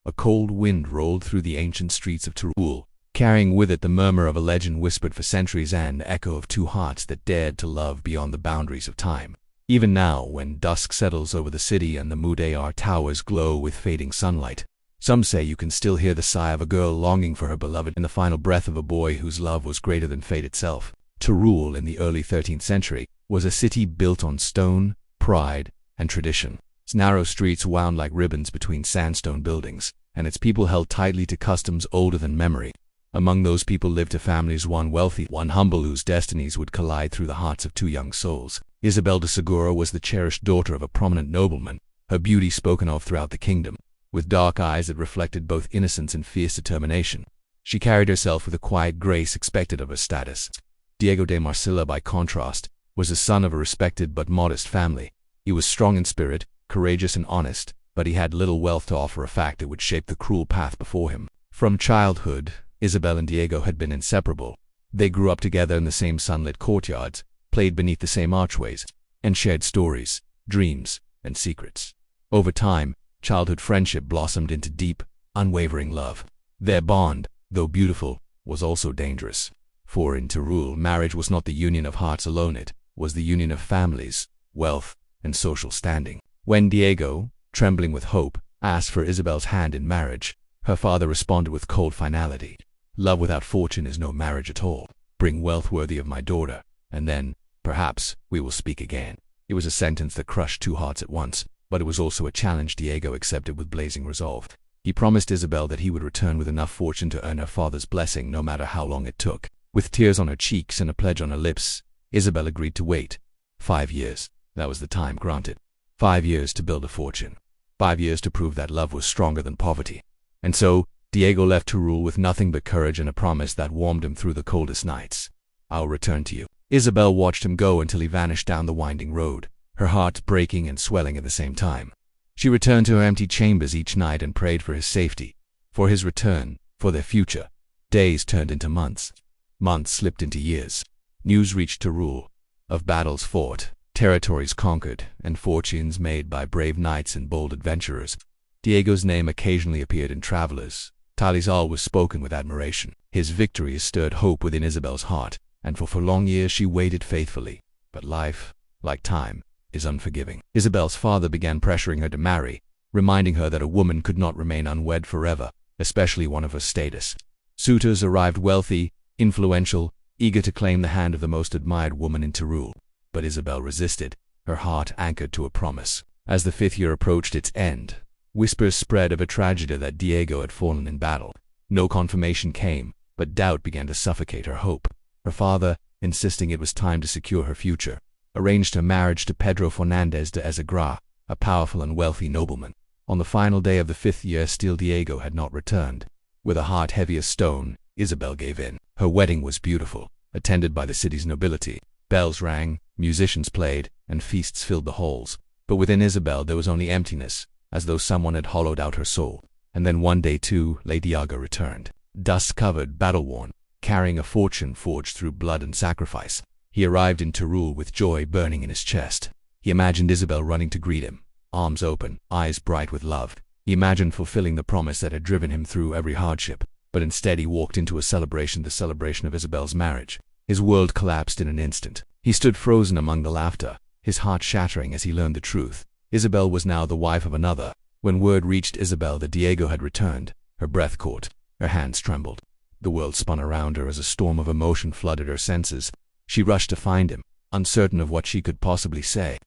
A cold wind rolled through the ancient streets of Teruel, carrying with it the murmur of a legend whispered for centuries and the echo of two hearts that dared to love beyond the boundaries of time. Even now, when dusk settles over the city and the Mudar towers glow with fading sunlight, some say you can still hear the sigh of a girl longing for her beloved and the final breath of a boy whose love was greater than fate itself. Teruel, in the early 13th century, was a city built on stone, pride, and tradition. Its narrow streets wound like ribbons between sandstone buildings, and its people held tightly to customs older than memory. Among those people lived two families, one wealthy, one humble, whose destinies would collide through the hearts of two young souls. Isabel de Segura was the cherished daughter of a prominent nobleman, her beauty spoken of throughout the kingdom. With dark eyes that reflected both innocence and fierce determination, she carried herself with a quiet grace expected of her status. Diego de Marcilla, by contrast, was the son of a respected but modest family. He was strong in spirit, courageous and honest, but he had little wealth to offer, a fact that would shape the cruel path before him. From childhood, Isabel and Diego had been inseparable. They grew up together in the same sunlit courtyards, played beneath the same archways, and shared stories, dreams, and secrets. Over time, childhood friendship blossomed into deep, unwavering love. Their bond, though beautiful, was also dangerous. For in Teruel, marriage was not the union of hearts alone, it was the union of families, wealth, and social standing. When Diego, trembling with hope, asked for Isabel's hand in marriage, her father responded with cold finality. "Love without fortune is no marriage at all. Bring wealth worthy of my daughter, and then, perhaps, we will speak again." It was a sentence that crushed two hearts at once, but it was also a challenge Diego accepted with blazing resolve. He promised Isabel that he would return with enough fortune to earn her father's blessing, no matter how long it took. With tears on her cheeks and a pledge on her lips, Isabel agreed to wait. 5 years. That was the time granted. 5 years to build a fortune. 5 years to prove that love was stronger than poverty. And so, Diego left Teruel with nothing but courage and a promise that warmed him through the coldest nights. "I'll return to you." Isabel watched him go until he vanished down the winding road, her heart breaking and swelling at the same time. She returned to her empty chambers each night and prayed for his safety, for his return, for their future. Days turned into months. Months slipped into years. News reached Teruel of battles fought, territories conquered, and fortunes made by brave knights and bold adventurers. Diego's name occasionally appeared in travelers' tales. All was spoken with admiration. His victories stirred hope within Isabel's heart, and for long years she waited faithfully. But life, like time, is unforgiving. Isabel's father began pressuring her to marry, reminding her that a woman could not remain unwed forever, especially one of her status. Suitors arrived, wealthy, influential, eager to claim the hand of the most admired woman in Teruel. But Isabel resisted, her heart anchored to a promise. As the 5th year approached its end, whispers spread of a tragedy that Diego had fallen in battle. No confirmation came, but doubt began to suffocate her hope. Her father, insisting it was time to secure her future, arranged her marriage to Pedro Fernandez de Segura, a powerful and wealthy nobleman. On the final day of the 5th year, still Diego had not returned. With a heart heavy as stone, Isabel gave in. Her wedding was beautiful, attended by the city's nobility. Bells rang, musicians played, and feasts filled the halls. But within Isabel there was only emptiness, as though someone had hollowed out her soul. And then one day too, Diego returned. Dust-covered, battle-worn, carrying a fortune forged through blood and sacrifice. He arrived in Teruel with joy burning in his chest. He imagined Isabel running to greet him, arms open, eyes bright with love. He imagined fulfilling the promise that had driven him through every hardship. But instead he walked into a celebration, the celebration of Isabel's marriage. His world collapsed in an instant. He stood frozen among the laughter, his heart shattering as he learned the truth. Isabel was now the wife of another. When word reached Isabel that Diego had returned, her breath caught, her hands trembled. The world spun around her as a storm of emotion flooded her senses. She rushed to find him, uncertain of what she could possibly say.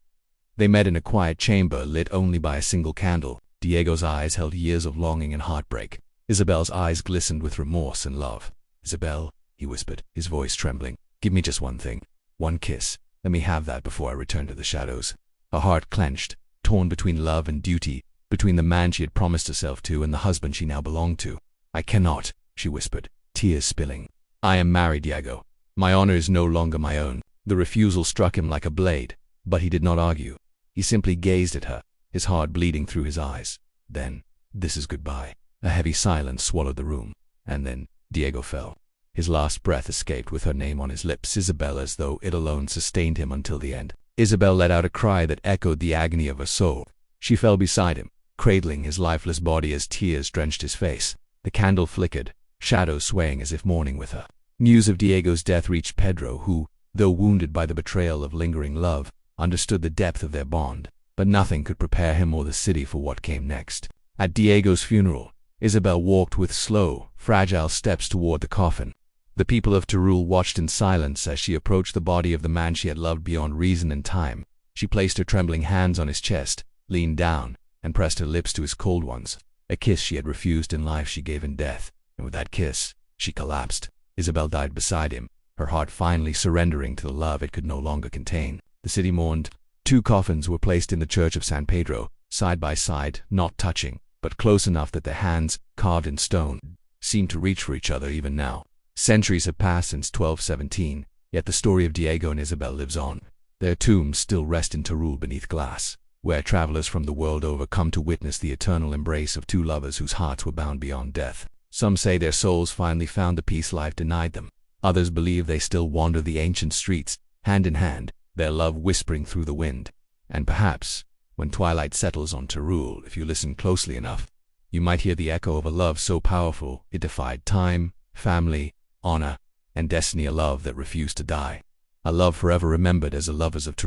They met in a quiet chamber lit only by a single candle. Diego's eyes held years of longing and heartbreak. Isabel's eyes glistened with remorse and love. "Isabel," he whispered, his voice trembling, "give me just one thing. One kiss. Let me have that before I return to the shadows." Her heart clenched, torn between love and duty, between the man she had promised herself to and the husband she now belonged to. "I cannot," she whispered, tears spilling. "I am married, Diego. My honor is no longer my own." The refusal struck him like a blade, but he did not argue. He simply gazed at her, his heart bleeding through his eyes. Then, "This is goodbye." A heavy silence swallowed the room, and then Diego fell. His last breath escaped with her name on his lips, Isabel, as though it alone sustained him until the end. Isabel let out a cry that echoed the agony of her soul. She fell beside him, cradling his lifeless body as tears drenched his face. The candle flickered, shadows swaying as if mourning with her. News of Diego's death reached Pedro, who, though wounded by the betrayal of lingering love, understood the depth of their bond. But nothing could prepare him or the city for what came next. At Diego's funeral, Isabel walked with slow, fragile steps toward the coffin. The people of Teruel watched in silence as she approached the body of the man she had loved beyond reason and time. She placed her trembling hands on his chest, leaned down, and pressed her lips to his cold ones. A kiss she had refused in life she gave in death, and with that kiss, she collapsed. Isabel died beside him, her heart finally surrendering to the love it could no longer contain. The city mourned. 2 coffins were placed in the church of San Pedro, side by side, not touching, but close enough that their hands, carved in stone, seemed to reach for each other even now. Centuries have passed since 1217, yet the story of Diego and Isabel lives on. Their tombs still rest in Teruel beneath glass, where travelers from the world over come to witness the eternal embrace of 2 lovers whose hearts were bound beyond death. Some say their souls finally found the peace life denied them. Others believe they still wander the ancient streets, hand in hand, their love whispering through the wind. And perhaps, when twilight settles on Teruel, if you listen closely enough, you might hear the echo of a love so powerful it defied time, family, honor, and destiny, a love that refused to die. A love forever remembered as the Lovers of Teruel.